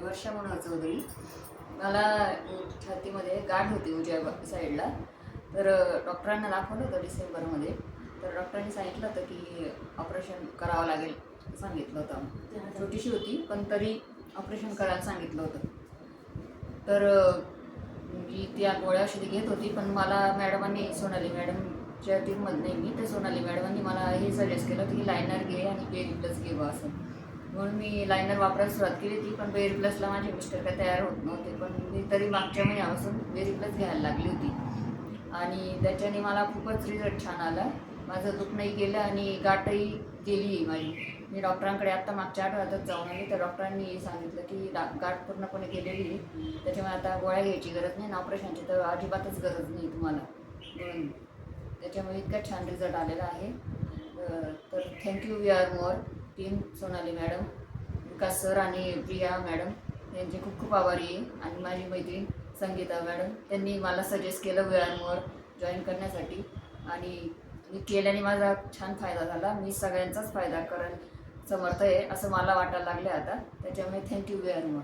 वर्षा मनोहर चौधरी. मला छातीमध्ये गाठ होती उजव्या साईडला. तर डॉक्टरांना दाखवलं होतं डिसेंबरमध्ये. तर डॉक्टरांनी सांगितलं होतं की ऑपरेशन करावं लागेल सांगितलं होतं. छोटीशी होती पण तरी ऑपरेशन करायला सांगितलं होतं. तर मी त्या गोळ्या औषधी घेत होती, पण मला मॅडमांनी, सोनाली मॅडमच्या टीममध्ये मी, तर सोनाली मॅडमांनी मला हे सजेस्ट केलं होतं की लायनर घे आणि बेरी प्लस घे असं. म्हणून मी लायनर वापरायला सुरुवात केली होती. पण बेरी प्लसला माझे मिस्टर काय तयार होत नव्हते, पण मी तरी मागच्या महिन्यापासून बेरी प्लस घ्यायला लागली होती आणि त्याच्याने मला खूपच रिझल्ट छान आला. माझं दुखणंही गेलं आणि गाठही गेली माझी. मी डॉक्टरांकडे आत्ता मागच्या आठवड्यातच जाऊन आली. तर डॉक्टरांनी सांगितलं की गाठ पूर्णपणे गेलेली आहे, त्याच्यामुळे आता गोळ्या घ्यायची गरज नाही आणि ऑपरेशनची तर अजिबातच गरज नाही तुम्हाला. म्हणून त्याच्यामुळे इतका छान रिझल्ट आलेला आहे. तर thank you we are more team, Sonali madam, Vikas sir आणि प्रिया मॅडम यांचे खूप खूप आभारी आहे. आणि माझी मैत्रीण संगीता मॅडम, त्यांनी मला सजेस्ट केलं वी आर मोर जॉईन करण्यासाठी आणि मी केल्याने माझा छान फायदा झाला. मी सगळ्यांचाच फायदा करायला समर्थ आहे असं मला वाटायला लागलं आता. त्याच्यामुळे थँक्यू वी आर मोर.